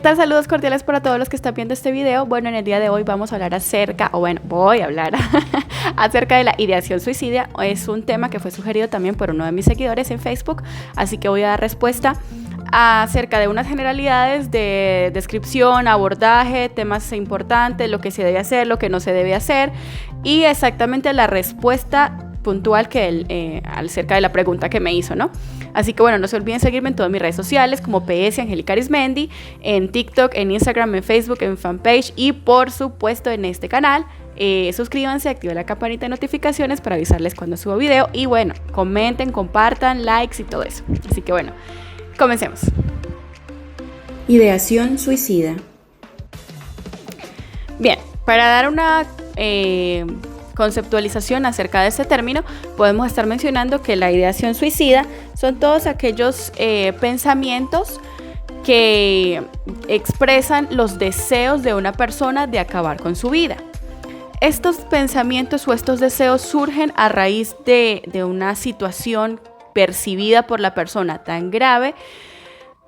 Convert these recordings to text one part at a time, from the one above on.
tal? Saludos cordiales para todos los que están viendo este video. Bueno, en el día de hoy vamos a hablar voy a hablar acerca de la ideación suicida. Es un tema que fue sugerido también por uno de mis seguidores en Facebook, así que voy a dar respuesta acerca de unas generalidades de descripción, abordaje, temas importantes, lo que se debe hacer, lo que no se debe hacer y exactamente la respuesta puntual que él acerca de la pregunta que me hizo, ¿no? Así que bueno, no se olviden seguirme en todas mis redes sociales como PS Angélica Arismendi, en TikTok, en Instagram, en Facebook, en fanpage y por supuesto en este canal. Suscríbanse, activen la campanita de notificaciones para avisarles cuando subo video y bueno, comenten, compartan, likes y todo eso. Así que bueno, comencemos. Ideación suicida. Bien, para dar una conceptualización acerca de este término, podemos estar mencionando que la ideación suicida son todos aquellos pensamientos que expresan los deseos de una persona de acabar con su vida. Estos pensamientos o estos deseos surgen a raíz de una situación percibida por la persona tan grave,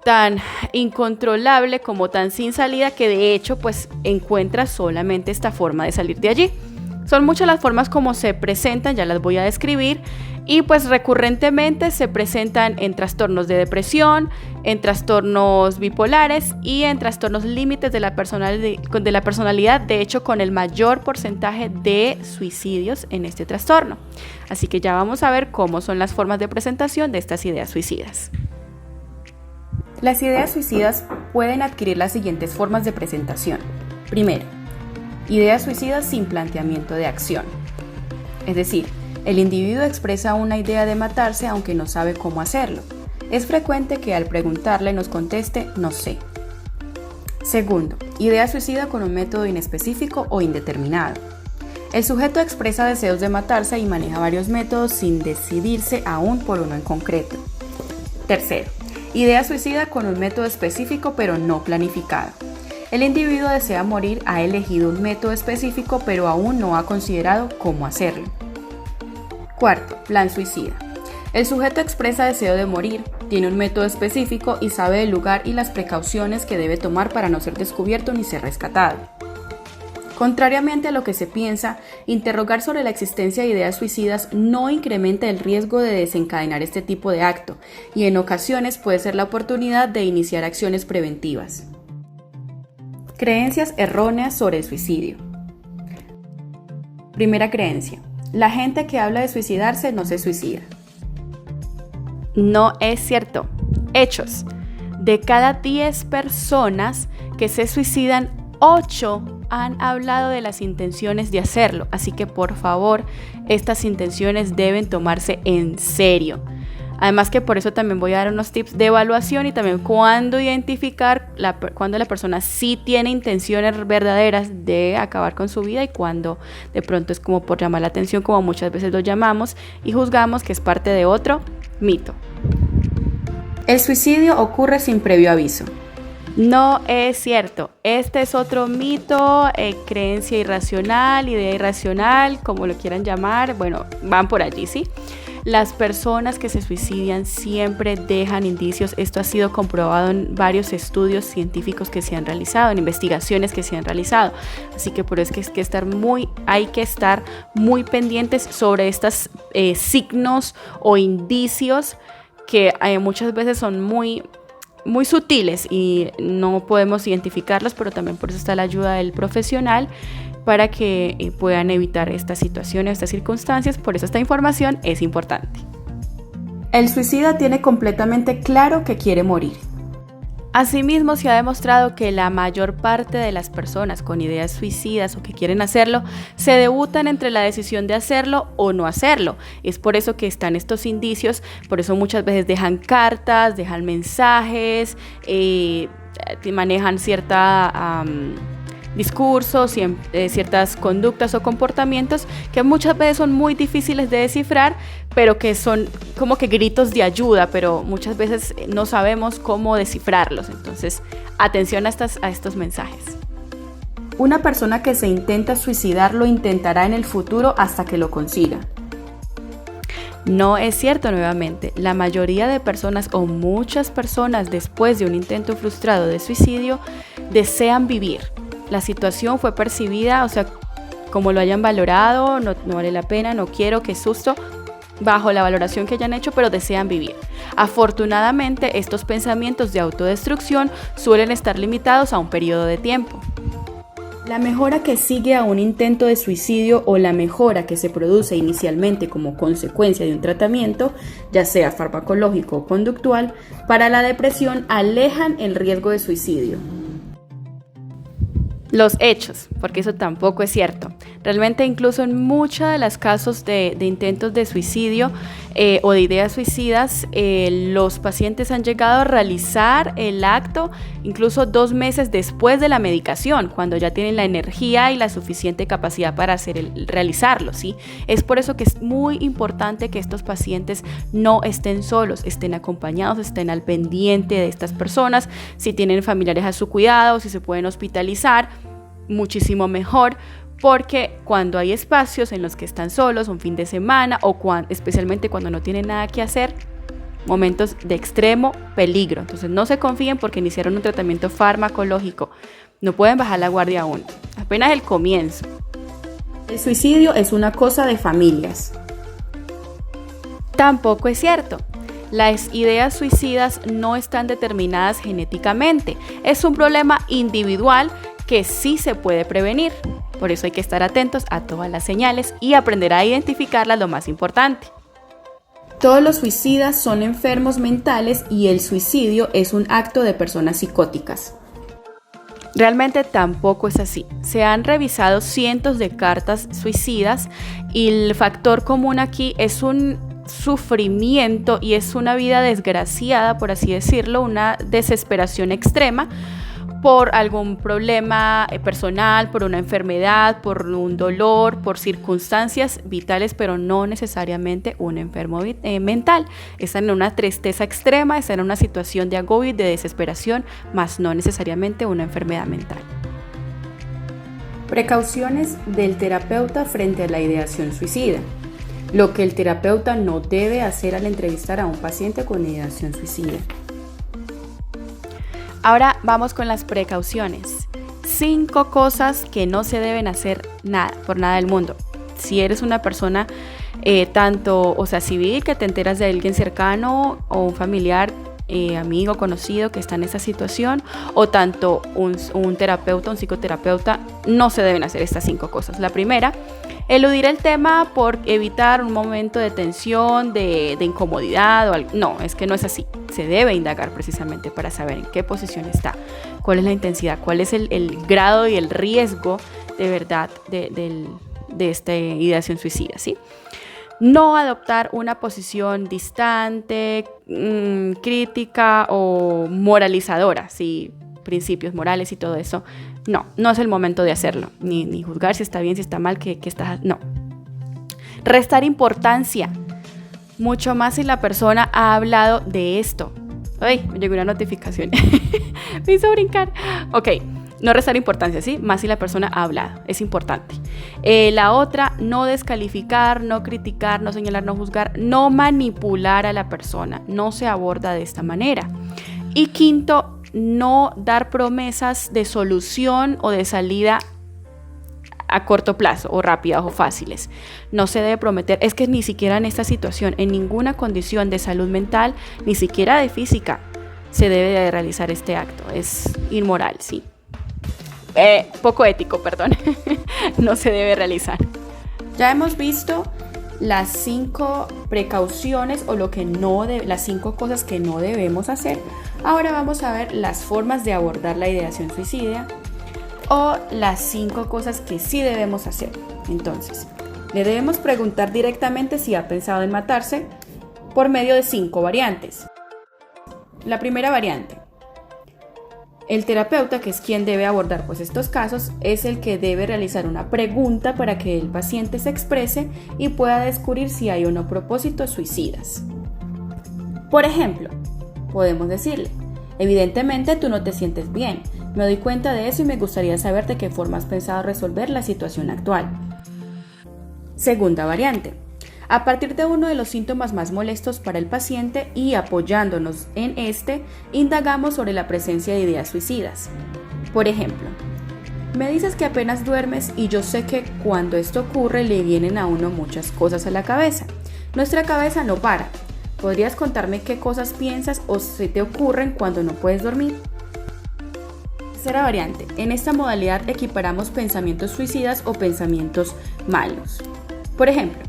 tan incontrolable como tan sin salida que de hecho pues encuentra solamente esta forma de salir de allí. Son muchas las formas como se presentan, ya las voy a describir, y pues recurrentemente se presentan en trastornos de depresión, en trastornos bipolares y en trastornos límites de la personalidad, de hecho con el mayor porcentaje de suicidios en este trastorno. Así que ya vamos a ver cómo son las formas de presentación de estas ideas suicidas. Las ideas suicidas pueden adquirir las siguientes formas de presentación. Primero, ideas suicidas sin planteamiento de acción. Es decir, el individuo expresa una idea de matarse aunque no sabe cómo hacerlo. Es frecuente que al preguntarle nos conteste no sé. Segundo, idea suicida con un método inespecífico o indeterminado. El sujeto expresa deseos de matarse y maneja varios métodos sin decidirse aún por uno en concreto. Tercero, idea suicida con un método específico pero no planificado. El individuo desea morir, ha elegido un método específico, pero aún no ha considerado cómo hacerlo. Cuarto, plan suicida. El sujeto expresa deseo de morir, tiene un método específico y sabe el lugar y las precauciones que debe tomar para no ser descubierto ni ser rescatado. Contrariamente a lo que se piensa, interrogar sobre la existencia de ideas suicidas no incrementa el riesgo de desencadenar este tipo de acto y en ocasiones puede ser la oportunidad de iniciar acciones preventivas. Creencias erróneas sobre el suicidio. Primera creencia: la gente que habla de suicidarse no se suicida. No es cierto. Hechos: de cada 10 personas que se suicidan, 8 han hablado de las intenciones de hacerlo. Así que por favor, estas intenciones deben tomarse en serio. Además que por eso también voy a dar unos tips de evaluación y también cuándo identificar cuando la persona sí tiene intenciones verdaderas de acabar con su vida y cuando de pronto es como por llamar la atención, como muchas veces lo llamamos y juzgamos que es parte de otro mito. El suicidio ocurre sin previo aviso. No es cierto. Este es otro mito, creencia irracional, idea irracional, como lo quieran llamar. Bueno, van por allí, ¿sí? Las personas que se suicidan siempre dejan indicios. Esto ha sido comprobado en varios estudios científicos que se han realizado, en investigaciones que se han realizado. Así que por eso es que hay que estar muy pendientes sobre estos signos o indicios que muchas veces son muy sutiles y no podemos identificarlos, pero también por eso está la ayuda del profesional para que puedan evitar estas situaciones, estas circunstancias. Por eso esta información es importante. El suicida tiene completamente claro que quiere morir. Asimismo, se ha demostrado que la mayor parte de las personas con ideas suicidas o que quieren hacerlo se debutan entre la decisión de hacerlo o no hacerlo. Es por eso que están estos indicios, por eso muchas veces dejan cartas, dejan mensajes, manejan cierta discursos, ciertas conductas o comportamientos que muchas veces son muy difíciles de descifrar, pero que son como que gritos de ayuda, pero muchas veces no sabemos cómo descifrarlos. Entonces, atención a estos mensajes. Una persona que se intenta suicidar lo intentará en el futuro hasta que lo consiga. No es cierto nuevamente. La mayoría de personas o muchas personas después de un intento frustrado de suicidio desean vivir. La situación fue percibida, o sea, como lo hayan valorado, no vale la pena, no quiero, qué susto, bajo la valoración que hayan hecho, pero desean vivir. Afortunadamente, estos pensamientos de autodestrucción suelen estar limitados a un periodo de tiempo. La mejora que sigue a un intento de suicidio o la mejora que se produce inicialmente como consecuencia de un tratamiento, ya sea farmacológico o conductual, para la depresión alejan el riesgo de suicidio. Los hechos, porque eso tampoco es cierto. Realmente incluso en muchos de los casos de intentos de suicidio o de ideas suicidas, los pacientes han llegado a realizar el acto incluso 2 meses después de la medicación, cuando ya tienen la energía y la suficiente capacidad para realizarlo, ¿sí? Es por eso que es muy importante que estos pacientes no estén solos, estén acompañados, estén al pendiente de estas personas. Si tienen familiares a su cuidado, si se pueden hospitalizar, muchísimo mejor, porque cuando hay espacios en los que están solos, un fin de semana o especialmente cuando no tienen nada que hacer, momentos de extremo peligro. Entonces no se confíen porque iniciaron un tratamiento farmacológico, no pueden bajar la guardia aún, apenas el comienzo. El suicidio es una cosa de familias. Tampoco es cierto. Las ideas suicidas no están determinadas genéticamente, es un problema individual que sí se puede prevenir. Por eso hay que estar atentos a todas las señales y aprender a identificarlas, lo más importante. Todos los suicidas son enfermos mentales y el suicidio es un acto de personas psicóticas. Realmente tampoco es así. Se han revisado cientos de cartas suicidas y el factor común aquí es un sufrimiento y es una vida desgraciada, por así decirlo, una desesperación extrema por algún problema personal, por una enfermedad, por un dolor, por circunstancias vitales, pero no necesariamente un enfermo mental. Están en una tristeza extrema, están en una situación de agobio y de desesperación, más no necesariamente una enfermedad mental. Precauciones del terapeuta frente a la ideación suicida. Lo que el terapeuta no debe hacer al entrevistar a un paciente con ideación suicida. Ahora vamos con las precauciones. 5 cosas que no se deben hacer por nada del mundo. Si eres una persona civil, que te enteras de alguien cercano o un familiar, amigo, conocido que está en esa situación, o tanto un terapeuta, un psicoterapeuta, no se deben hacer estas 5 cosas. La primera, eludir el tema por evitar un momento de tensión, de incomodidad o algo. No, es que no es así. Se debe indagar precisamente para saber en qué posición está, cuál es la intensidad, cuál es el grado y el riesgo de verdad de esta ideación suicida, ¿sí? No adoptar una posición distante, crítica o moralizadora, ¿sí? Principios morales y todo eso. No es el momento de hacerlo, ni juzgar si está bien, si está mal, no. Restar importancia, mucho más si la persona ha hablado de esto. ¡Ay! Me llegó una notificación. Me hizo brincar. Ok, no restar importancia, ¿sí? Más si la persona ha hablado, es importante. La otra, no descalificar, no criticar, no señalar, no juzgar, no manipular a la persona. No se aborda de esta manera. Y quinto, no dar promesas de solución o de salida a corto plazo o rápidas o fáciles. No se debe prometer, es que ni siquiera en esta situación, en ninguna condición de salud mental, ni siquiera de física, se debe de realizar este acto. Es inmoral, sí. Poco ético, perdón. No se debe realizar. Ya hemos visto las 5 precauciones o las 5 cosas que no debemos hacer. Ahora vamos a ver las formas de abordar la ideación suicida o las 5 cosas que sí debemos hacer. Entonces, le debemos preguntar directamente si ha pensado en matarse por medio de 5 variantes. La primera variante. El terapeuta, que es quien debe abordar estos casos, es el que debe realizar una pregunta para que el paciente se exprese y pueda descubrir si hay o no propósitos suicidas. Por ejemplo, podemos decirle: evidentemente tú no te sientes bien, me doy cuenta de eso y me gustaría saber de qué forma has pensado resolver la situación actual. Segunda variante. a partir de uno de los síntomas más molestos para el paciente y apoyándonos en este, indagamos sobre la presencia de ideas suicidas. Por ejemplo, me dices que apenas duermes y yo sé que cuando esto ocurre le vienen a uno muchas cosas a la cabeza. Nuestra cabeza no para. ¿Podrías contarme qué cosas piensas o se te ocurren cuando no puedes dormir? Tercera variante. En esta modalidad equiparamos pensamientos suicidas o pensamientos malos. Por ejemplo,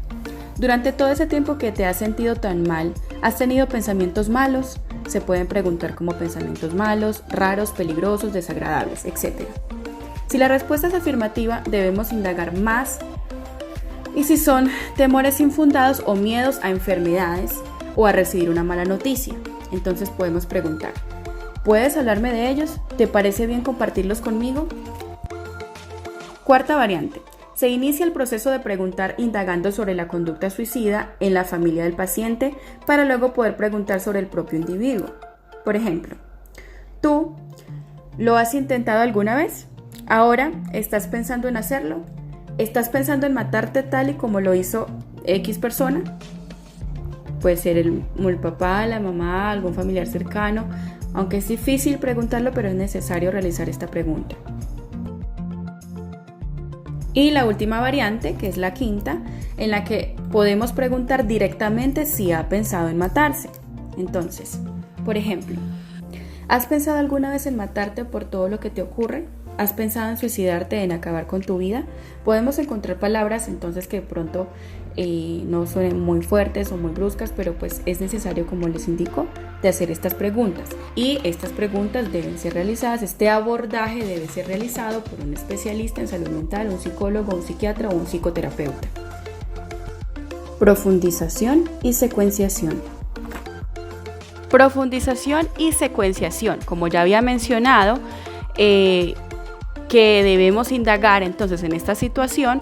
durante todo ese tiempo que te has sentido tan mal, ¿has tenido pensamientos malos? Se pueden preguntar como pensamientos malos, raros, peligrosos, desagradables, etc. Si la respuesta es afirmativa, debemos indagar más. Y si son temores infundados o miedos a enfermedades o a recibir una mala noticia, entonces podemos preguntar, ¿puedes hablarme de ellos? ¿Te parece bien compartirlos conmigo? Cuarta variante. Se inicia el proceso de preguntar indagando sobre la conducta suicida en la familia del paciente para luego poder preguntar sobre el propio individuo. Por ejemplo, ¿tú lo has intentado alguna vez? ¿Ahora estás pensando en hacerlo? ¿Estás pensando en matarte tal y como lo hizo X persona? Puede ser el papá, la mamá, algún familiar cercano, aunque es difícil preguntarlo, pero es necesario realizar esta pregunta. Y la última variante, que es la quinta, en la que podemos preguntar directamente si ha pensado en matarse. Entonces, por ejemplo, ¿has pensado alguna vez en matarte por todo lo que te ocurre? ¿Has pensado en suicidarte, en acabar con tu vida? Podemos encontrar palabras entonces que de pronto no suenen muy fuertes o muy bruscas, pero pues es necesario, como les indico, de hacer estas preguntas. Y estas preguntas deben ser realizadas, este abordaje debe ser realizado por un especialista en salud mental, un psicólogo, un psiquiatra o un psicoterapeuta. Profundización y secuenciación. Profundización y secuenciación. Como ya había mencionado, que debemos indagar entonces en esta situación,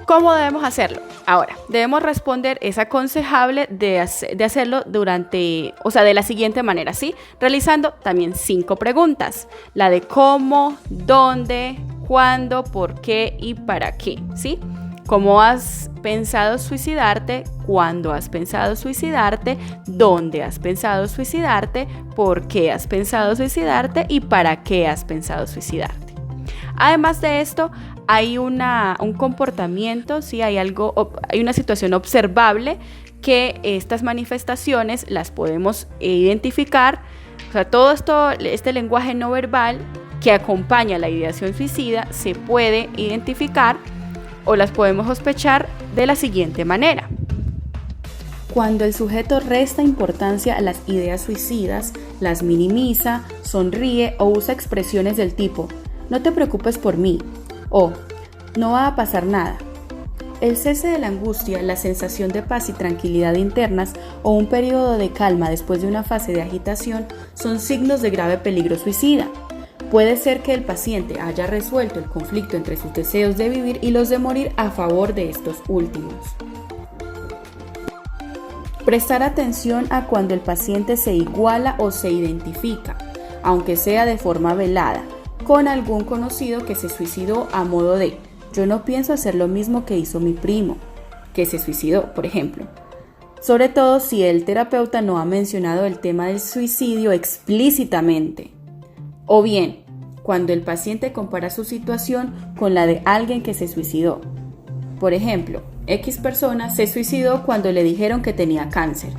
¿cómo debemos hacerlo? Ahora, debemos responder, es aconsejable de hacerlo de la siguiente manera, ¿sí? Realizando también 5 preguntas, la de cómo, dónde, cuándo, por qué y para qué, ¿sí? ¿Cómo has pensado suicidarte? ¿Cuándo has pensado suicidarte? ¿Dónde has pensado suicidarte? ¿Por qué has pensado suicidarte? ¿Y para qué has pensado suicidarte? Además de esto, hay un comportamiento, ¿sí? Hay una situación observable que estas manifestaciones las podemos identificar. O sea, todo este lenguaje no verbal que acompaña la ideación suicida se puede identificar o las podemos sospechar de la siguiente manera. Cuando el sujeto resta importancia a las ideas suicidas, las minimiza, sonríe o usa expresiones del tipo «no te preocupes por mí» o «no va a pasar nada». El cese de la angustia, la sensación de paz y tranquilidad internas o un periodo de calma después de una fase de agitación son signos de grave peligro suicida. Puede ser que el paciente haya resuelto el conflicto entre sus deseos de vivir y los de morir a favor de estos últimos. Prestar atención a cuando el paciente se iguala o se identifica, aunque sea de forma velada, con algún conocido que se suicidó a modo de «yo no pienso hacer lo mismo que hizo mi primo», que se suicidó, por ejemplo. Sobre todo si el terapeuta no ha mencionado el tema del suicidio explícitamente. O bien, cuando el paciente compara su situación con la de alguien que se suicidó. Por ejemplo, X persona se suicidó cuando le dijeron que tenía cáncer.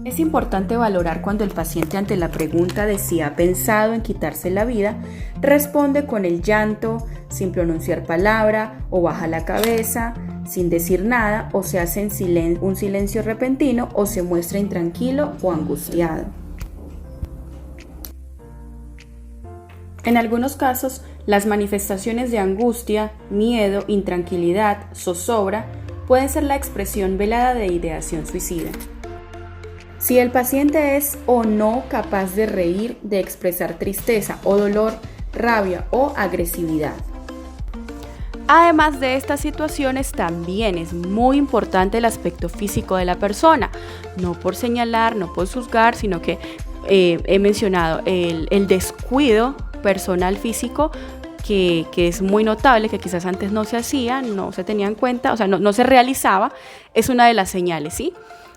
Es importante valorar cuando el paciente, ante la pregunta de si ha pensado en quitarse la vida, responde con el llanto, sin pronunciar palabra, o baja la cabeza, sin decir nada, o se hace un silencio repentino, o se muestra intranquilo o angustiado. En algunos casos, las manifestaciones de angustia, miedo, intranquilidad, zozobra pueden ser la expresión velada de ideación suicida. Si el paciente es o no capaz de reír, de expresar tristeza o dolor, rabia o agresividad. Además de estas situaciones, también es muy importante el aspecto físico de la persona, no por señalar, no por juzgar, sino que he mencionado el descuido personal físico que es muy notable, que quizás antes no se hacía, no se tenía en cuenta, o sea, no se realizaba, es una de las señales, ¿sí?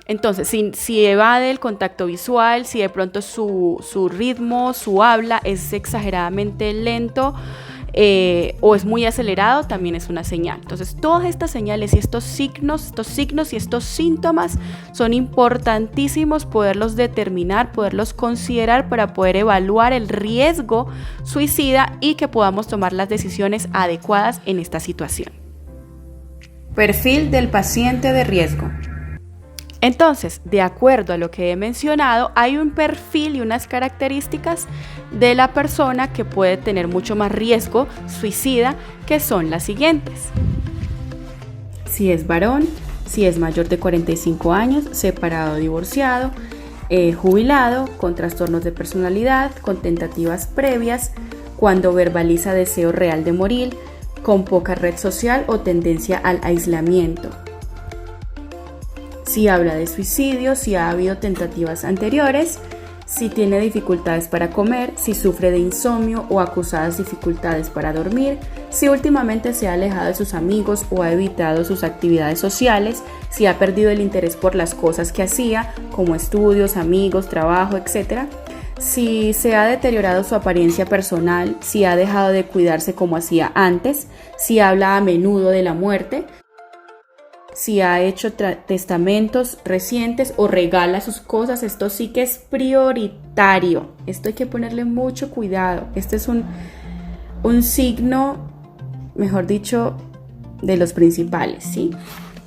Entonces, si evade el contacto visual, si de pronto su ritmo, su habla es exageradamente lento o es muy acelerado, también es una señal. Entonces, todas estas señales y estos signos y estos síntomas son importantísimos poderlos determinar, poderlos considerar para poder evaluar el riesgo suicida y que podamos tomar las decisiones adecuadas en esta situación. Perfil del paciente de riesgo. Entonces, de acuerdo a lo que he mencionado, hay un perfil y unas características de la persona que puede tener mucho más riesgo suicida, que son las siguientes. Si es varón, si es mayor de 45 años, separado o divorciado, jubilado, con trastornos de personalidad, con tentativas previas, cuando verbaliza deseo real de morir, con poca red social o tendencia al aislamiento. Si habla de suicidio, si ha habido tentativas anteriores, si tiene dificultades para comer, si sufre de insomnio o acusadas dificultades para dormir, si últimamente se ha alejado de sus amigos o ha evitado sus actividades sociales, si ha perdido el interés por las cosas que hacía, como estudios, amigos, trabajo, etc. Si se ha deteriorado su apariencia personal, si ha dejado de cuidarse como hacía antes, si habla a menudo de la muerte, si ha hecho testamentos recientes o regala sus cosas. Esto sí que es prioritario. Esto hay que ponerle mucho cuidado. Este es un signo, mejor dicho, de los principales, ¿sí?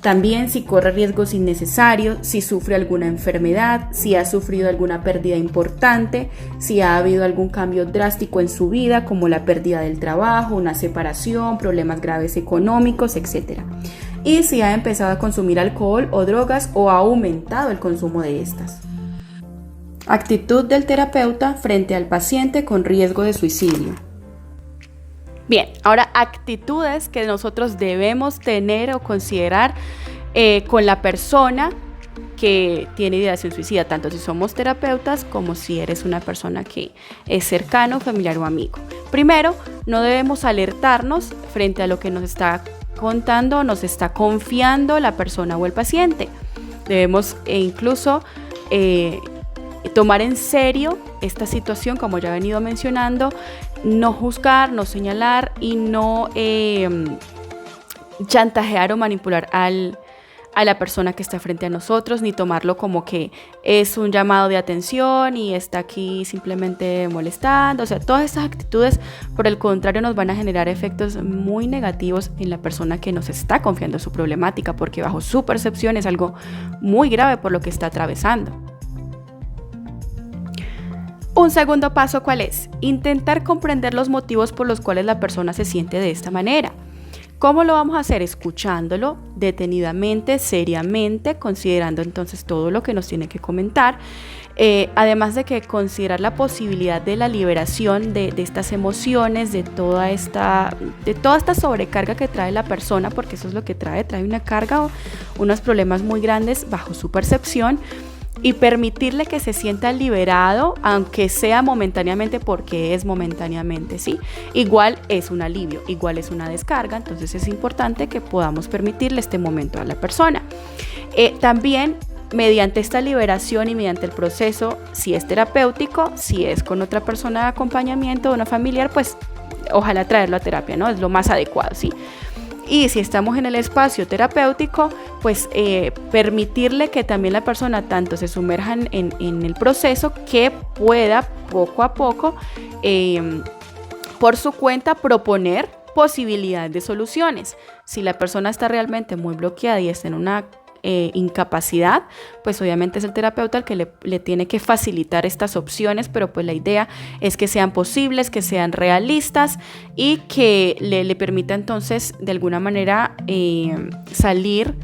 También si corre riesgos innecesarios, si sufre alguna enfermedad, si ha sufrido alguna pérdida importante, si ha habido algún cambio drástico en su vida, como la pérdida del trabajo, una separación, problemas graves económicos, etc. Y si ha empezado a consumir alcohol o drogas o ha aumentado el consumo de estas. Actitud del terapeuta frente al paciente con riesgo de suicidio. Bien, ahora actitudes que nosotros debemos tener o considerar con la persona que tiene ideación suicida, tanto si somos terapeutas como si eres una persona que es cercano, familiar o amigo. Primero, no debemos alertarnos frente a lo que nos está contando, nos está confiando la persona o el paciente. Debemos incluso tomar en serio esta situación, como ya he venido mencionando, no juzgar, no señalar y no chantajear o manipular a la persona que está frente a nosotros, ni tomarlo como que es un llamado de atención y está aquí simplemente molestando. O sea, todas estas actitudes, por el contrario, nos van a generar efectos muy negativos en la persona que nos está confiando su problemática, porque bajo su percepción es algo muy grave por lo que está atravesando. Un segundo paso, ¿cuál es? Intentar comprender los motivos por los cuales la persona se siente de esta manera. ¿Cómo lo vamos a hacer? Escuchándolo detenidamente, seriamente, considerando entonces todo lo que nos tiene que comentar. Además de que considerar la posibilidad de la liberación de estas emociones, de toda esta sobrecarga que trae la persona, porque eso es lo que trae una carga o unos problemas muy grandes bajo su percepción. Y permitirle que se sienta liberado, aunque sea momentáneamente, porque es momentáneamente, ¿sí? Igual es un alivio, igual es una descarga, entonces es importante que podamos permitirle este momento a la persona. También, mediante esta liberación y mediante el proceso, si es terapéutico, si es con otra persona de acompañamiento, una familiar, pues ojalá traerlo a terapia, ¿no? Es lo más adecuado, ¿sí? Y si estamos en el espacio terapéutico, pues permitirle que también la persona tanto se sumerja en el proceso, que pueda poco a poco por su cuenta proponer posibilidades de soluciones. Si la persona está realmente muy bloqueada y está en una incapacidad, pues obviamente es el terapeuta el que le tiene que facilitar estas opciones, pero pues la idea es que sean posibles, que sean realistas y que le permita entonces de alguna manera salir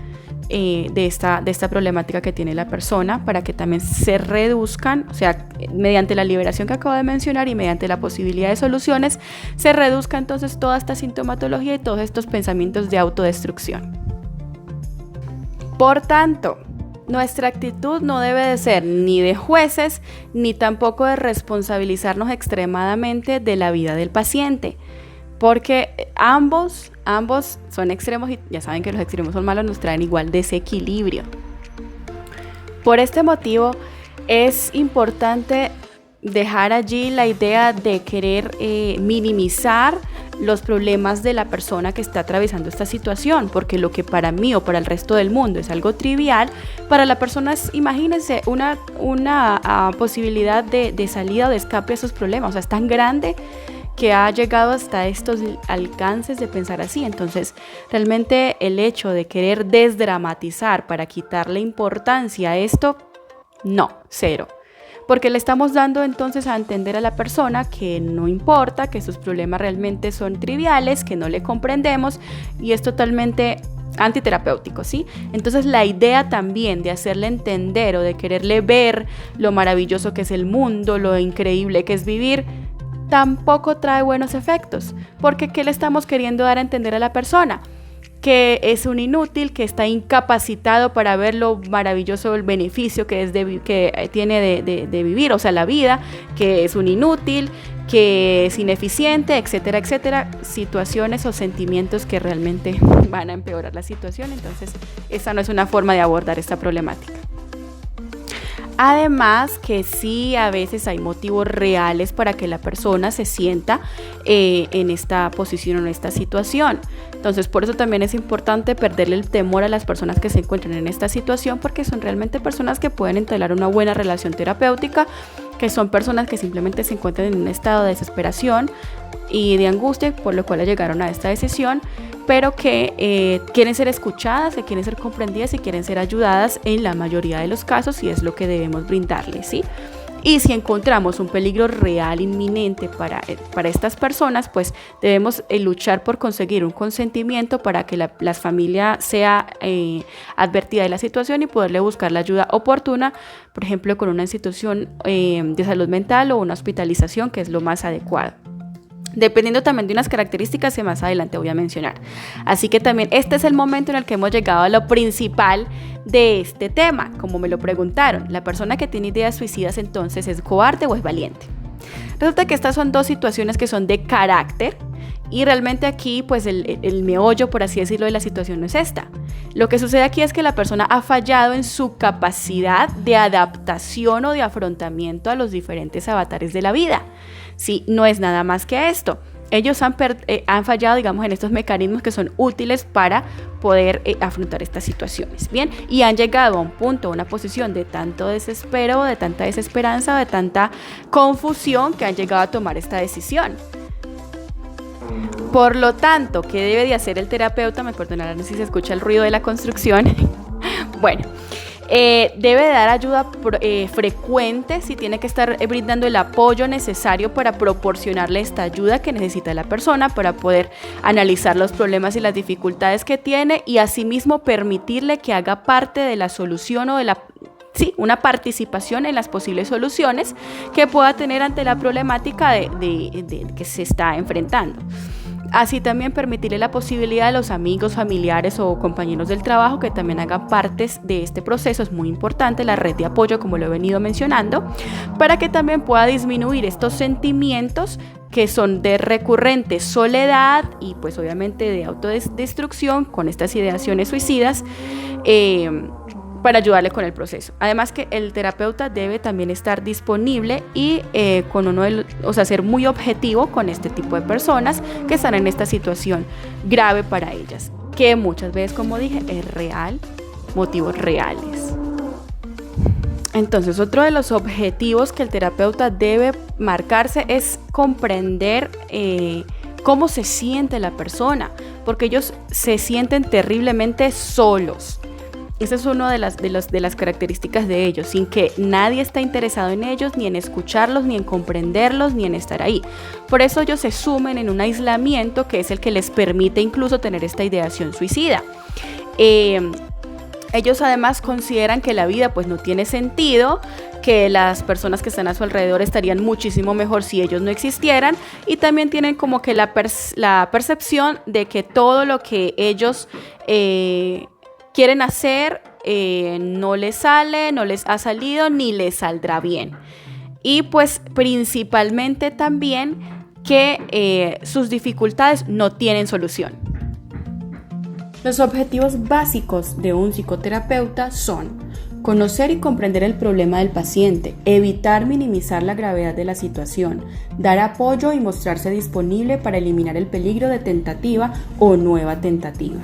de esta problemática que tiene la persona, para que también se reduzcan, o sea, mediante la liberación que acabo de mencionar y mediante la posibilidad de soluciones, se reduzca entonces toda esta sintomatología y todos estos pensamientos de autodestrucción. Por tanto, nuestra actitud no debe de ser ni de jueces, ni tampoco de responsabilizarnos extremadamente de la vida del paciente. porque ambos son extremos y ya saben que los extremos son malos, nos traen igual desequilibrio. Por este motivo es importante dejar allí la idea de querer minimizar los problemas de la persona que está atravesando esta situación, porque lo que para mí o para el resto del mundo es algo trivial, para la persona es, imagínense, una posibilidad de salida o de escape a esos problemas. O sea, es tan grande que ha llegado hasta estos alcances de pensar así. Entonces, realmente el hecho de querer desdramatizar para quitarle importancia a esto, no, cero. Porque le estamos dando entonces a entender a la persona que no importa, que sus problemas realmente son triviales, que no le comprendemos y es totalmente antiterapéutico, ¿sí? Entonces la idea también de hacerle entender o de quererle ver lo maravilloso que es el mundo, lo increíble que es vivir, tampoco trae buenos efectos. Porque ¿qué le estamos queriendo dar a entender a la persona? Que es un inútil, que está incapacitado para ver lo maravilloso, el beneficio que tiene de vivir, o sea, la vida, que es un inútil, que es ineficiente, etcétera, etcétera, situaciones o sentimientos que realmente van a empeorar la situación. Entonces, esa no es una forma de abordar esta problemática. Además que sí, a veces hay motivos reales para que la persona se sienta en esta posición o en esta situación. Entonces, por eso también es importante perderle el temor a las personas que se encuentran en esta situación, porque son realmente personas que pueden entablar una buena relación terapéutica, que son personas que simplemente se encuentran en un estado de desesperación y de angustia, por lo cual llegaron a esta decisión, pero que quieren ser escuchadas, que quieren ser comprendidas y quieren ser ayudadas en la mayoría de los casos, y es lo que debemos brindarles, ¿sí? Y si encontramos un peligro real, inminente para estas personas, pues debemos luchar por conseguir un consentimiento para que la familia sea advertida de la situación y poderle buscar la ayuda oportuna, por ejemplo, con una institución de salud mental o una hospitalización, que es lo más adecuado. Dependiendo también de unas características que más adelante voy a mencionar. Así que también este es el momento en el que hemos llegado a lo principal de este tema, como me lo preguntaron. ¿La persona que tiene ideas suicidas entonces es cobarde o es valiente? Resulta que estas son dos situaciones que son de carácter y realmente aquí pues el meollo, por así decirlo, de la situación no es esta. Lo que sucede aquí es que la persona ha fallado en su capacidad de adaptación o de afrontamiento a los diferentes avatares de la vida. Sí, no es nada más que esto. Ellos han fallado, digamos, en estos mecanismos que son útiles para poder afrontar estas situaciones, ¿bien? Y han llegado a un punto, a una posición de tanto desespero, de tanta desesperanza, de tanta confusión, que han llegado a tomar esta decisión. Por lo tanto, ¿qué debe de hacer el terapeuta? Me perdonarán si se escucha el ruido de la construcción. Bueno, debe dar ayuda frecuente, si tiene que estar brindando el apoyo necesario para proporcionarle esta ayuda que necesita la persona para poder analizar los problemas y las dificultades que tiene, y asimismo permitirle que haga parte de la solución o una participación en las posibles soluciones que pueda tener ante la problemática de que se está enfrentando. Así también permitirle la posibilidad a los amigos, familiares o compañeros del trabajo que también hagan partes de este proceso. Es muy importante la red de apoyo, como lo he venido mencionando, para que también pueda disminuir estos sentimientos que son de recurrente soledad y pues obviamente de autodestrucción con estas ideaciones suicidas, para ayudarle con el proceso. Además que el terapeuta debe también estar disponible y ser muy objetivo con este tipo de personas que están en esta situación grave para ellas, que muchas veces, como dije, es real, motivos reales. Entonces, otro de los objetivos que el terapeuta debe marcarse es comprender cómo se siente la persona, porque ellos se sienten terriblemente solos. Esa es una de las características de ellos, sin que nadie está interesado en ellos, ni en escucharlos, ni en comprenderlos, ni en estar ahí. Por eso ellos se sumen en un aislamiento que es el que les permite incluso tener esta ideación suicida. Ellos además consideran que la vida pues no tiene sentido, que las personas que están a su alrededor estarían muchísimo mejor si ellos no existieran, y también tienen como que la percepción de que todo lo que ellos quieren hacer no les sale, no les ha salido ni les saldrá bien. Y pues principalmente también que sus dificultades no tienen solución. Los objetivos básicos de un psicoterapeuta son conocer y comprender el problema del paciente, evitar minimizar la gravedad de la situación, dar apoyo y mostrarse disponible para eliminar el peligro de tentativa o nueva tentativa.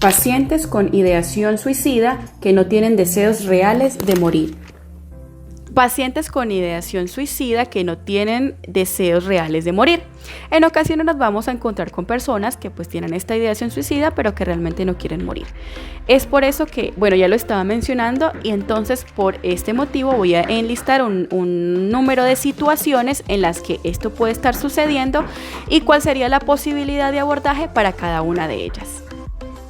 Pacientes con ideación suicida que no tienen deseos reales de morir. Pacientes con ideación suicida que no tienen deseos reales de morir. En ocasiones nos vamos a encontrar con personas que pues tienen esta ideación suicida pero que realmente no quieren morir. Es por eso que, bueno, ya lo estaba mencionando y entonces por este motivo voy a enlistar un número de situaciones en las que esto puede estar sucediendo y cuál sería la posibilidad de abordaje para cada una de ellas.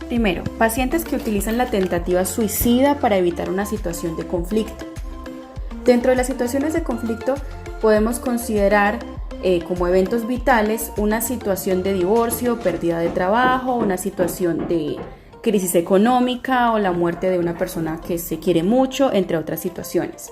Primero, pacientes que utilizan la tentativa suicida para evitar una situación de conflicto. Dentro de las situaciones de conflicto podemos considerar como eventos vitales una situación de divorcio, pérdida de trabajo, una situación de crisis económica o la muerte de una persona que se quiere mucho, entre otras situaciones.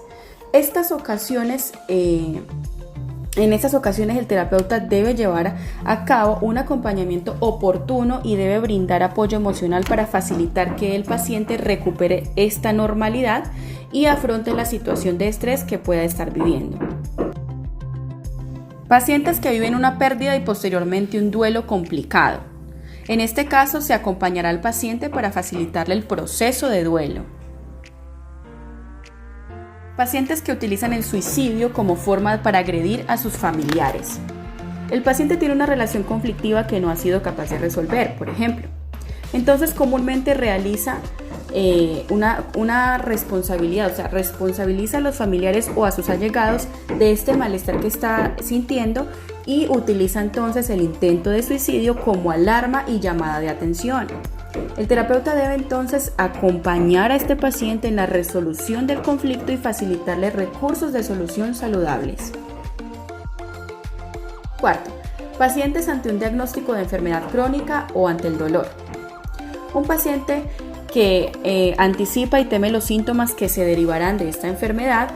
En estas ocasiones el terapeuta debe llevar a cabo un acompañamiento oportuno y debe brindar apoyo emocional para facilitar que el paciente recupere esta normalidad y afronte la situación de estrés que pueda estar viviendo. Pacientes que viven una pérdida y posteriormente un duelo complicado. En este caso se acompañará al paciente para facilitarle el proceso de duelo. Pacientes que utilizan el suicidio como forma para agredir a sus familiares. El paciente tiene una relación conflictiva que no ha sido capaz de resolver, por ejemplo. Entonces comúnmente realiza una responsabilidad, o sea, responsabiliza a los familiares o a sus allegados de este malestar que está sintiendo y utiliza entonces el intento de suicidio como alarma y llamada de atención. El terapeuta debe entonces acompañar a este paciente en la resolución del conflicto y facilitarle recursos de solución saludables. Cuarto, pacientes ante un diagnóstico de enfermedad crónica o ante el dolor. Un paciente que anticipa y teme los síntomas que se derivarán de esta enfermedad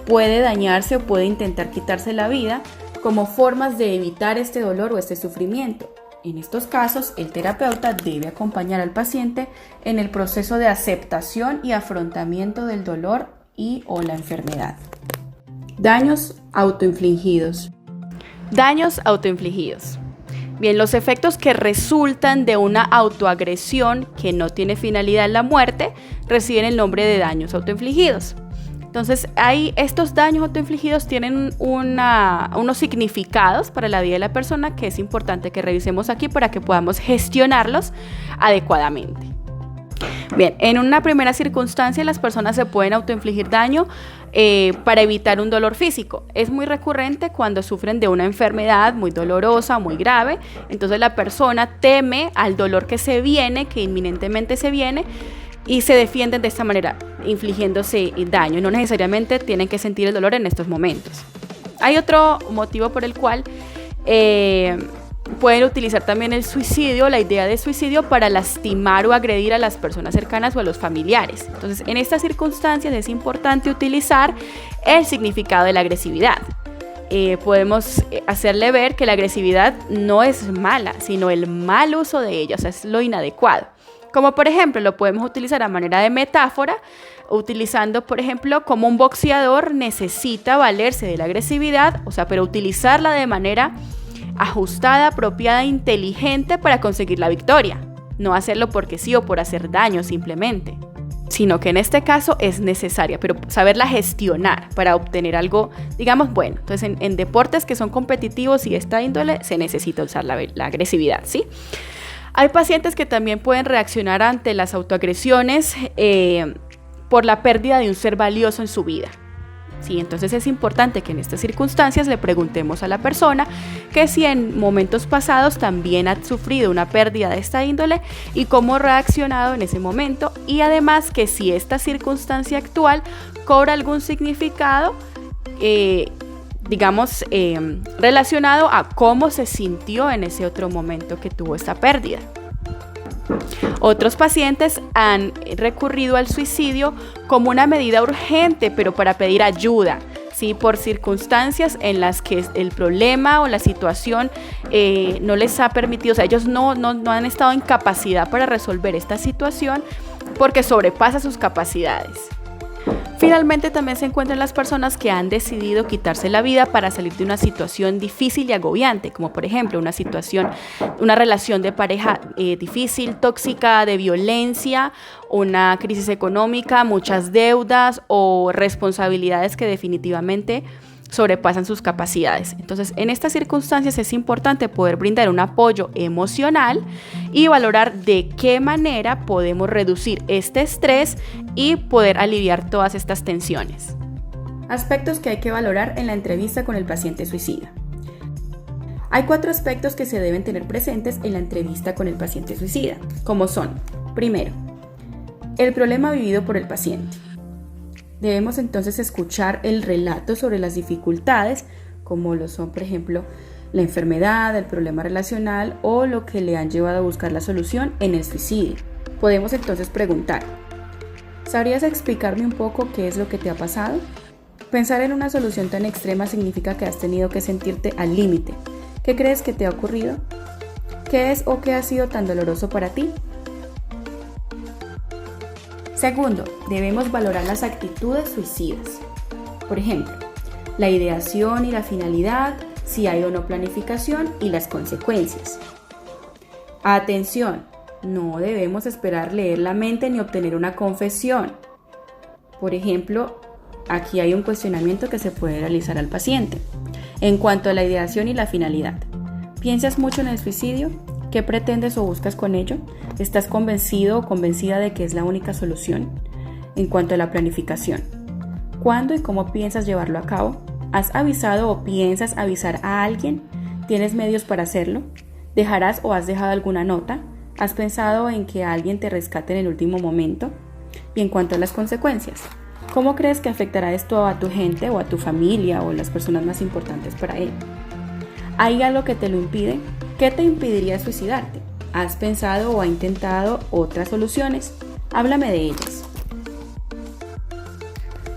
puede dañarse o puede intentar quitarse la vida como formas de evitar este dolor o este sufrimiento. En estos casos, el terapeuta debe acompañar al paciente en el proceso de aceptación y afrontamiento del dolor o la enfermedad. Daños autoinfligidos. Daños autoinfligidos. Bien, los efectos que resultan de una autoagresión que no tiene finalidad en la muerte reciben el nombre de daños autoinfligidos. Entonces, estos daños autoinfligidos tienen unos significados para la vida de la persona que es importante que revisemos aquí para que podamos gestionarlos adecuadamente. Bien, en una primera circunstancia las personas se pueden autoinfligir daño para evitar un dolor físico. Es muy recurrente cuando sufren de una enfermedad muy dolorosa, muy grave. Entonces la persona teme al dolor que inminentemente se viene y se defienden de esta manera, infligiéndose daño. No necesariamente tienen que sentir el dolor en estos momentos. Hay otro motivo por el cual pueden utilizar también el suicidio, la idea de suicidio, para lastimar o agredir a las personas cercanas o a los familiares. Entonces, en estas circunstancias es importante utilizar el significado de la agresividad. Podemos hacerle ver que la agresividad no es mala, sino el mal uso de ella, o sea, es lo inadecuado. Como por ejemplo, lo podemos utilizar a manera de metáfora, utilizando, por ejemplo, como un boxeador necesita valerse de la agresividad, o sea, pero utilizarla de manera ajustada, apropiada, inteligente para conseguir la victoria. No hacerlo porque sí o por hacer daño simplemente, sino que en este caso es necesaria, pero saberla gestionar para obtener algo, digamos, bueno. Entonces, en deportes que son competitivos y esta índole, se necesita usar la agresividad, ¿sí? Hay pacientes que también pueden reaccionar ante las autoagresiones por la pérdida de un ser valioso en su vida. Sí, entonces es importante que en estas circunstancias le preguntemos a la persona que si en momentos pasados también ha sufrido una pérdida de esta índole y cómo ha reaccionado en ese momento, y además que si esta circunstancia actual cobra algún significado, relacionado a cómo se sintió en ese otro momento que tuvo esta pérdida. Otros pacientes han recurrido al suicidio como una medida urgente, pero para pedir ayuda, ¿sí? Por circunstancias en las que el problema o la situación no les ha permitido, o sea, ellos no han estado en capacidad para resolver esta situación porque sobrepasa sus capacidades. Finalmente también se encuentran las personas que han decidido quitarse la vida para salir de una situación difícil y agobiante, como por ejemplo una relación de pareja difícil, tóxica, de violencia, una crisis económica, muchas deudas o responsabilidades que definitivamente sobrepasan sus capacidades. Entonces, en estas circunstancias es importante poder brindar un apoyo emocional y valorar de qué manera podemos reducir este estrés y poder aliviar todas estas tensiones. Aspectos que hay que valorar en la entrevista con el paciente suicida. Hay 4 aspectos que se deben tener presentes en la entrevista con el paciente suicida, como son: primero, el problema vivido por el paciente. Debemos entonces escuchar el relato sobre las dificultades, como lo son, por ejemplo, la enfermedad, el problema relacional o lo que le han llevado a buscar la solución en el suicidio. Podemos entonces preguntar: ¿sabrías explicarme un poco qué es lo que te ha pasado? Pensar en una solución tan extrema significa que has tenido que sentirte al límite. ¿Qué crees que te ha ocurrido? ¿Qué es o qué ha sido tan doloroso para ti? Segundo, debemos valorar las actitudes suicidas. Por ejemplo, la ideación y la finalidad, si hay o no planificación y las consecuencias. Atención, no debemos esperar leer la mente ni obtener una confesión. Por ejemplo, aquí hay un cuestionamiento que se puede realizar al paciente. En cuanto a la ideación y la finalidad, ¿piensas mucho en el suicidio? ¿Qué pretendes o buscas con ello? ¿Estás convencido o convencida de que es la única solución? En cuanto a la planificación, ¿cuándo y cómo piensas llevarlo a cabo? ¿Has avisado o piensas avisar a alguien? ¿Tienes medios para hacerlo? ¿Dejarás o has dejado alguna nota? ¿Has pensado en que alguien te rescate en el último momento? Y en cuanto a las consecuencias, ¿cómo crees que afectará esto a tu gente o a tu familia o las personas más importantes para él? ¿Hay algo que te lo impide? ¿Qué te impediría suicidarte? ¿Has pensado o has intentado otras soluciones? Háblame de ellas.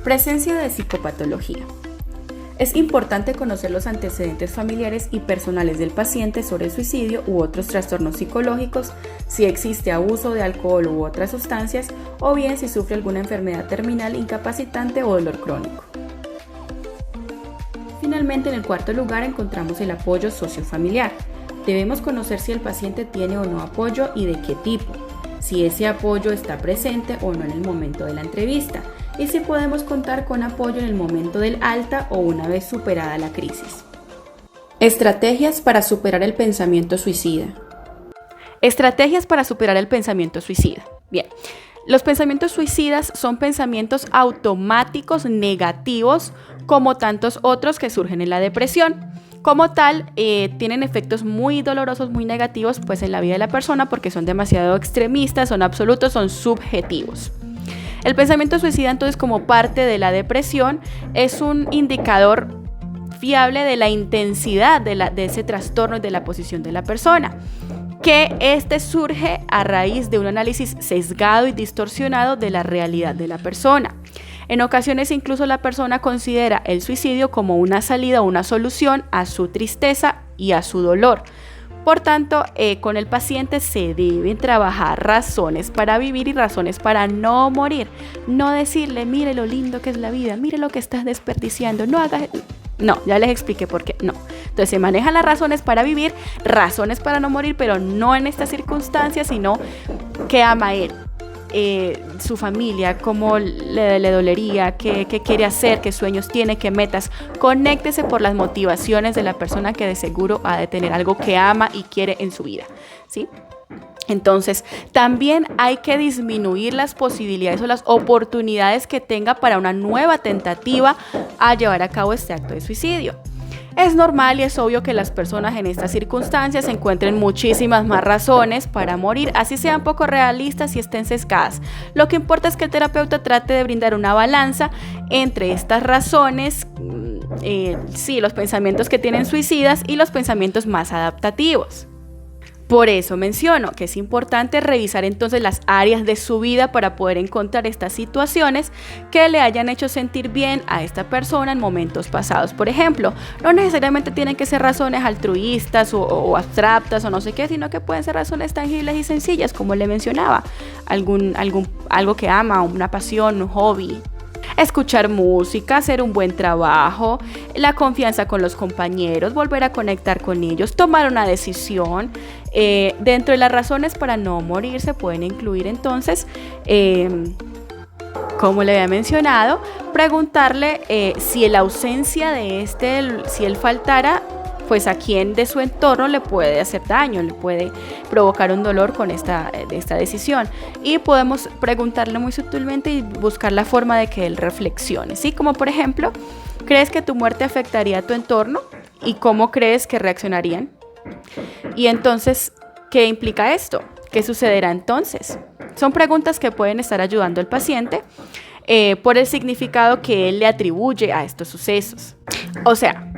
Presencia de psicopatología. Es importante conocer los antecedentes familiares y personales del paciente sobre el suicidio u otros trastornos psicológicos, si existe abuso de alcohol u otras sustancias, o bien si sufre alguna enfermedad terminal, incapacitante o dolor crónico. Finalmente, en el cuarto lugar encontramos el apoyo sociofamiliar. Debemos conocer si el paciente tiene o no apoyo y de qué tipo, si ese apoyo está presente o no en el momento de la entrevista, y si podemos contar con apoyo en el momento del alta o una vez superada la crisis. Estrategias para superar el pensamiento suicida. Estrategias para superar el pensamiento suicida. Bien, los pensamientos suicidas son pensamientos automáticos negativos como tantos otros que surgen en la depresión. Como tal, tienen efectos muy dolorosos, muy negativos pues en la vida de la persona porque son demasiado extremistas, son absolutos, son subjetivos. El pensamiento suicida entonces como parte de la depresión es un indicador fiable de la intensidad de ese trastorno y de la posición de la persona, que este surge a raíz de un análisis sesgado y distorsionado de la realidad de la persona. En ocasiones incluso la persona considera el suicidio como una salida o una solución a su tristeza y a su dolor. Por tanto, con el paciente se deben trabajar razones para vivir y razones para no morir. No decirle, mire lo lindo que es la vida, mire lo que estás desperdiciando, no hagas... No, ya les expliqué por qué, no. Entonces se manejan las razones para vivir, razones para no morir, pero no en estas circunstancias, sino que ama él. Su familia, cómo le dolería, qué quiere hacer, qué sueños tiene, qué metas. Conéctese por las motivaciones de la persona que de seguro ha de tener algo que ama y quiere en su vida, ¿sí? Entonces, también hay que disminuir las posibilidades o las oportunidades que tenga para una nueva tentativa a llevar a cabo este acto de suicidio. Es normal y es obvio que las personas en estas circunstancias encuentren muchísimas más razones para morir, así sean poco realistas y estén sesgadas. Lo que importa es que el terapeuta trate de brindar una balanza entre estas razones, los pensamientos que tienen suicidas y los pensamientos más adaptativos. Por eso menciono que es importante revisar entonces las áreas de su vida para poder encontrar estas situaciones que le hayan hecho sentir bien a esta persona en momentos pasados. Por ejemplo, no necesariamente tienen que ser razones altruistas o abstractas o no sé qué, sino que pueden ser razones tangibles y sencillas, como le mencionaba, algo que ama, una pasión, un hobby. Escuchar música, hacer un buen trabajo, la confianza con los compañeros, volver a conectar con ellos, tomar una decisión. Dentro de las razones para no morir se pueden incluir entonces, como le había mencionado, preguntarle si en la ausencia de si él faltara, pues a quién de su entorno le puede hacer daño, le puede provocar un dolor con esta decisión. Y podemos preguntarle muy sutilmente y buscar la forma de que él reflexione, ¿sí? Como por ejemplo, ¿crees que tu muerte afectaría a tu entorno? ¿Y cómo crees que reaccionarían? Y entonces, ¿qué implica esto? ¿Qué sucederá entonces? Son preguntas que pueden estar ayudando al paciente por el significado que él le atribuye a estos sucesos. O sea,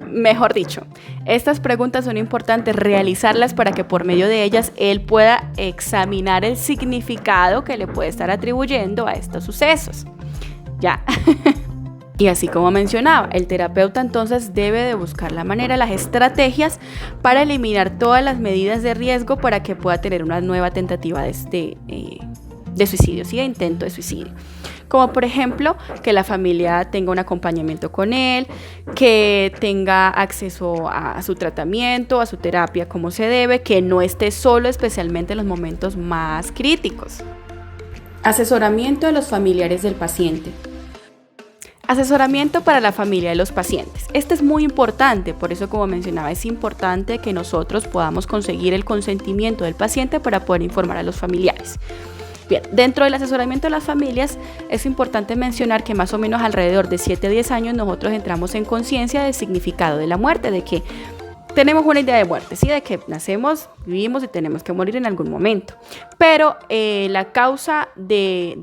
mejor dicho, estas preguntas son importantes realizarlas para que por medio de ellas él pueda examinar el significado que le puede estar atribuyendo a estos sucesos. Ya. Y así como mencionaba, el terapeuta entonces debe de buscar la manera, las estrategias para eliminar todas las medidas de riesgo para que pueda tener una nueva tentativa de suicidio, ¿sí? De intento de suicidio. Como por ejemplo, que la familia tenga un acompañamiento con él, que tenga acceso a su tratamiento, a su terapia como se debe, que no esté solo, especialmente en los momentos más críticos. Asesoramiento de los familiares del paciente. Asesoramiento para la familia de los pacientes. Este es muy importante, por eso como mencionaba, es importante que nosotros podamos conseguir el consentimiento del paciente para poder informar a los familiares. Bien, dentro del asesoramiento de las familias es importante mencionar que más o menos alrededor de 7 a 10 años nosotros entramos en conciencia del significado de la muerte, de que tenemos una idea de muerte, ¿sí? De que nacemos, vivimos y tenemos que morir en algún momento. Pero la causa y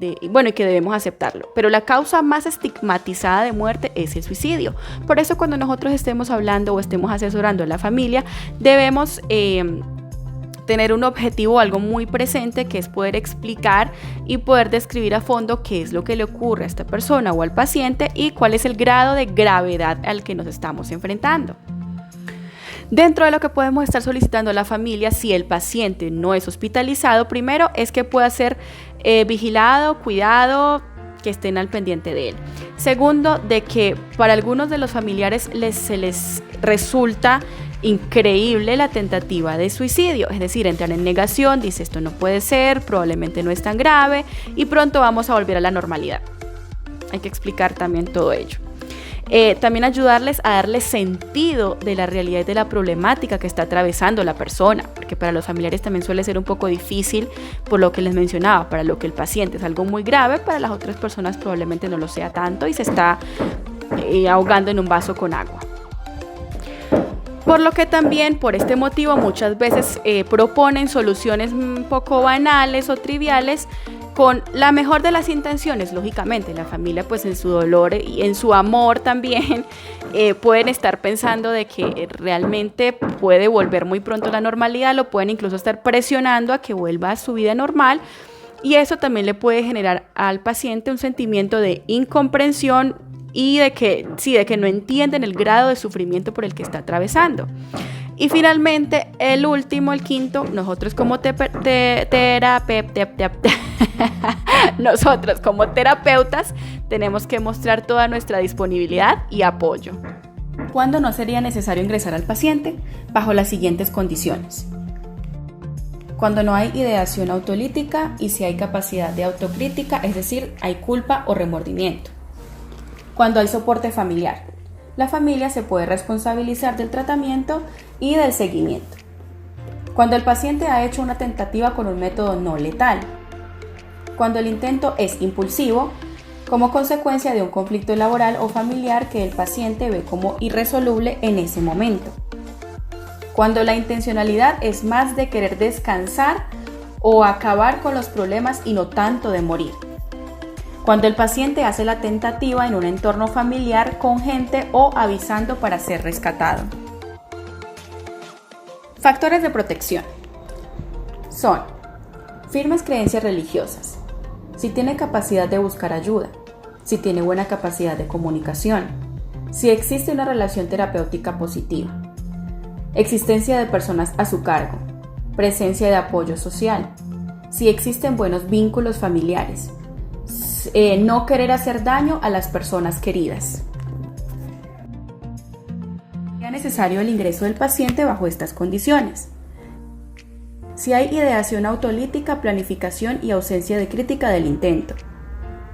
que debemos aceptarlo, pero la causa más estigmatizada de muerte es el suicidio. Por eso cuando nosotros estemos hablando o estemos asesorando a la familia, debemos tener un objetivo, algo muy presente, que es poder explicar y poder describir a fondo qué es lo que le ocurre a esta persona o al paciente y cuál es el grado de gravedad al que nos estamos enfrentando. Dentro de lo que podemos estar solicitando a la familia, si el paciente no es hospitalizado, primero es que pueda ser vigilado, cuidado, que estén al pendiente de él. Segundo, de que para algunos de los familiares se les resulta increíble la tentativa de suicidio, es decir, entran en negación, dice esto no puede ser, probablemente no es tan grave y pronto vamos a volver a la normalidad. Hay que explicar también todo ello. También ayudarles a darle sentido de la realidad y de la problemática que está atravesando la persona, porque para los familiares también suele ser un poco difícil, por lo que les mencionaba, para lo que el paciente es algo muy grave, para las otras personas probablemente no lo sea tanto y se está ahogando en un vaso con agua. Por lo que también, por este motivo, muchas veces proponen soluciones un poco banales o triviales con la mejor de las intenciones. Lógicamente, la familia pues en su dolor y en su amor también pueden estar pensando de que realmente puede volver muy pronto a la normalidad, lo pueden incluso estar presionando a que vuelva a su vida normal y eso también le puede generar al paciente un sentimiento de incomprensión y de que no entienden el grado de sufrimiento por el que está atravesando. Y finalmente, el quinto, nosotros como terapeutas tenemos que mostrar toda nuestra disponibilidad y apoyo. ¿Cuándo no sería necesario ingresar al paciente? Bajo las siguientes condiciones. Cuando no hay ideación autolítica y si hay capacidad de autocrítica, es decir, hay culpa o remordimiento. Cuando hay soporte familiar, la familia se puede responsabilizar del tratamiento y del seguimiento. Cuando el paciente ha hecho una tentativa con un método no letal. Cuando el intento es impulsivo, como consecuencia de un conflicto laboral o familiar que el paciente ve como irresoluble en ese momento. Cuando la intencionalidad es más de querer descansar o acabar con los problemas y no tanto de morir. Cuando el paciente hace la tentativa en un entorno familiar con gente o avisando para ser rescatado. Factores de protección. son firmes creencias religiosas, si tiene capacidad de buscar ayuda, si tiene buena capacidad de comunicación, si existe una relación terapéutica positiva, existencia de personas a su cargo, presencia de apoyo social, si existen buenos vínculos familiares, no querer hacer daño a las personas queridas. Es necesario el ingreso del paciente bajo estas condiciones. Si hay ideación autolítica, planificación y ausencia de crítica del intento.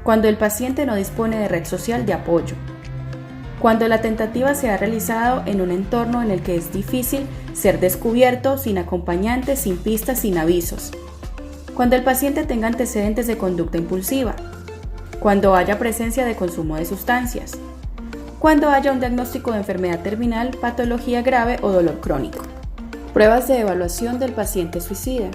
Cuando el paciente no dispone de red social de apoyo. Cuando la tentativa se ha realizado en un entorno en el que es difícil ser descubierto, sin acompañantes, sin pistas, sin avisos. Cuando el paciente tenga antecedentes de conducta impulsiva. Cuando haya presencia de consumo de sustancias. Cuando haya un diagnóstico de enfermedad terminal, patología grave o dolor crónico. Pruebas de evaluación del paciente suicida.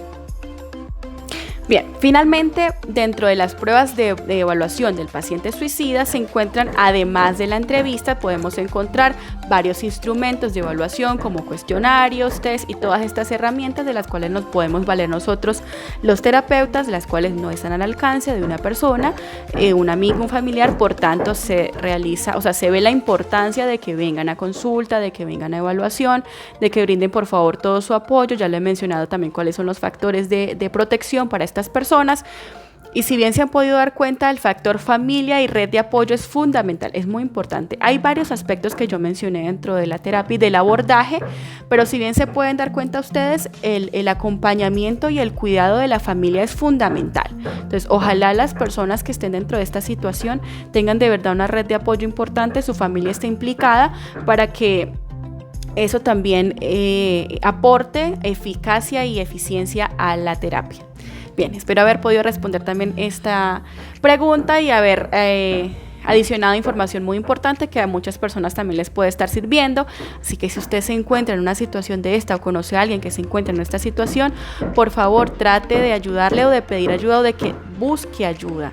Bien, finalmente, dentro de las pruebas de evaluación del paciente suicida se encuentran, además de la entrevista, podemos encontrar varios instrumentos de evaluación como cuestionarios, test y todas estas herramientas de las cuales nos podemos valer nosotros los terapeutas, las cuales no están al alcance de una persona, un amigo, un familiar. Por tanto, se ve la importancia de que vengan a consulta, de que vengan a evaluación, de que brinden por favor todo su apoyo. Ya lo he mencionado también cuáles son los factores de protección para estas personas. Y si bien se han podido dar cuenta, el factor familia y red de apoyo es fundamental, es muy importante. Hay varios aspectos que yo mencioné dentro de la terapia y del abordaje, pero si bien se pueden dar cuenta ustedes, el acompañamiento y el cuidado de la familia es fundamental. Entonces, ojalá las personas que estén dentro de esta situación tengan de verdad una red de apoyo importante, su familia esté implicada para que eso también aporte eficacia y eficiencia a la terapia. Bien, espero haber podido responder también esta pregunta y haber adicionado información muy importante que a muchas personas también les puede estar sirviendo. Así que si usted se encuentra en una situación de esta o conoce a alguien que se encuentra en esta situación, por favor trate de ayudarle o de pedir ayuda o de que busque ayuda.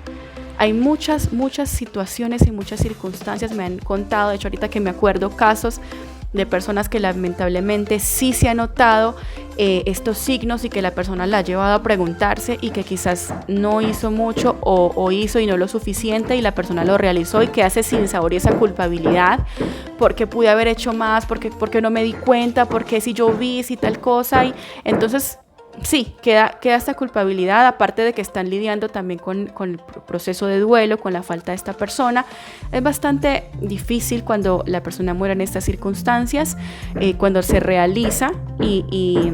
Hay muchas situaciones y muchas circunstancias, me han contado, de hecho ahorita que me acuerdo, casos de personas que lamentablemente sí se han notado estos signos y que la persona la ha llevado a preguntarse y que quizás no hizo mucho o hizo y no lo suficiente y la persona lo realizó y que hace sin sabor y esa culpabilidad porque pude haber hecho más, porque no me di cuenta, porque si yo vi, si tal cosa. Y entonces sí, queda esta culpabilidad, aparte de que están lidiando también con el proceso de duelo, con la falta de esta persona. Es bastante difícil cuando la persona muere en estas circunstancias, cuando se realiza y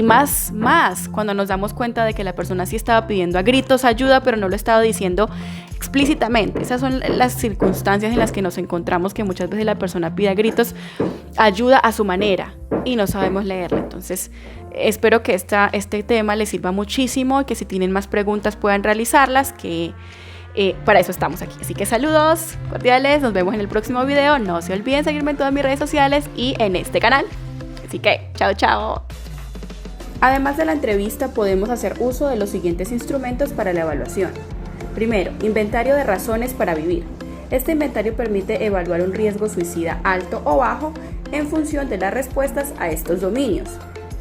más cuando nos damos cuenta de que la persona sí estaba pidiendo a gritos ayuda, pero no lo estaba diciendo explícitamente. Esas son las circunstancias en las que nos encontramos, que muchas veces la persona pide a gritos ayuda a su manera y no sabemos leerla. Entonces, espero que este tema les sirva muchísimo y que si tienen más preguntas puedan realizarlas, que para eso estamos aquí. Así que saludos cordiales, nos vemos en el próximo video. No se olviden seguirme en todas mis redes sociales y en este canal. Así que, chao. Además de la entrevista, podemos hacer uso de los siguientes instrumentos para la evaluación. Primero, inventario de razones para vivir. Este inventario permite evaluar un riesgo suicida alto o bajo en función de las respuestas a estos dominios: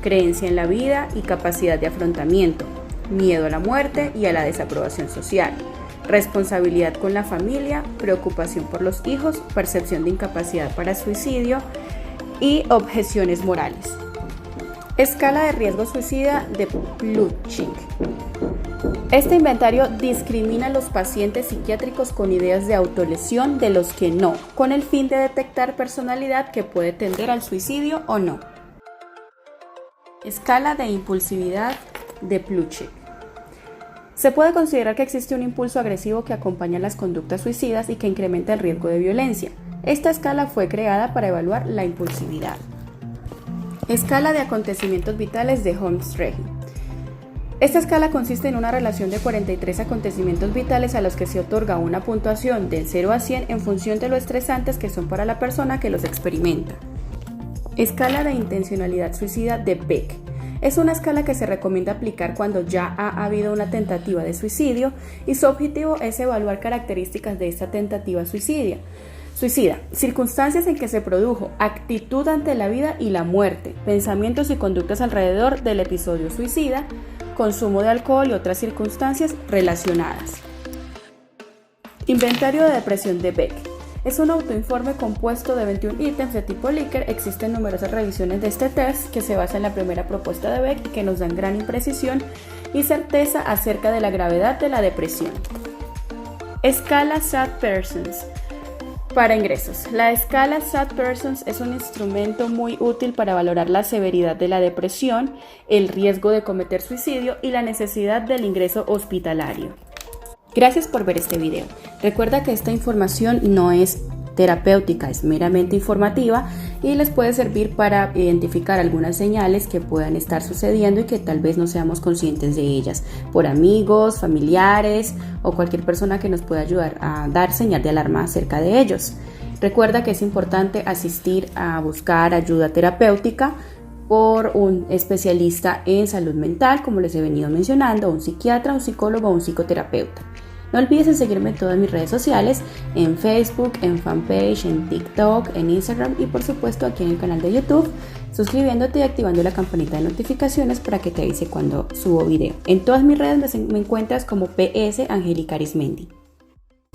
creencia en la vida y capacidad de afrontamiento, miedo a la muerte y a la desaprobación social, responsabilidad con la familia, preocupación por los hijos, percepción de incapacidad para suicidio y objeciones morales. Escala de riesgo suicida de Plutchik. Este inventario discrimina a los pacientes psiquiátricos con ideas de autolesión de los que no, con el fin de detectar personalidad que puede tender al suicidio o no. Escala de impulsividad de Plutchik. Se puede considerar que existe un impulso agresivo que acompaña las conductas suicidas y que incrementa el riesgo de violencia. Esta escala fue creada para evaluar la impulsividad. Escala de acontecimientos vitales de Holmes-Rehy. Esta escala consiste en una relación de 43 acontecimientos vitales a los que se otorga una puntuación del 0 a 100 en función de lo estresantes que son para la persona que los experimenta. Escala de intencionalidad suicida de Beck. Es una escala que se recomienda aplicar cuando ya ha habido una tentativa de suicidio y su objetivo es evaluar características de esta tentativa suicidia. Suicida, circunstancias en que se produjo actitud ante la vida y la muerte, pensamientos y conductas alrededor del episodio suicida, consumo de alcohol y otras circunstancias relacionadas. Inventario de depresión de Beck. Es un autoinforme compuesto de 21 ítems de tipo Likert. Existen numerosas revisiones de este test que se basa en la primera propuesta de Beck y que nos dan gran imprecisión y certeza acerca de la gravedad de la depresión. Escala SAD-Parsons. Para ingresos, la escala SAD-Parsons es un instrumento muy útil para valorar la severidad de la depresión, el riesgo de cometer suicidio y la necesidad del ingreso hospitalario. Gracias por ver este video. Recuerda que esta información no es terapéutica, es meramente informativa y les puede servir para identificar algunas señales que puedan estar sucediendo y que tal vez no seamos conscientes de ellas por amigos, familiares o cualquier persona que nos pueda ayudar a dar señal de alarma acerca de ellos. Recuerda que es importante asistir a buscar ayuda terapéutica por un especialista en salud mental, como les he venido mencionando, un psiquiatra, un psicólogo o un psicoterapeuta. No olvides en seguirme en todas mis redes sociales, en Facebook, en fanpage, en TikTok, en Instagram y por supuesto aquí en el canal de YouTube, suscribiéndote y activando la campanita de notificaciones para que te avise cuando subo video. En todas mis redes me encuentras como PS Angélica Arismendi.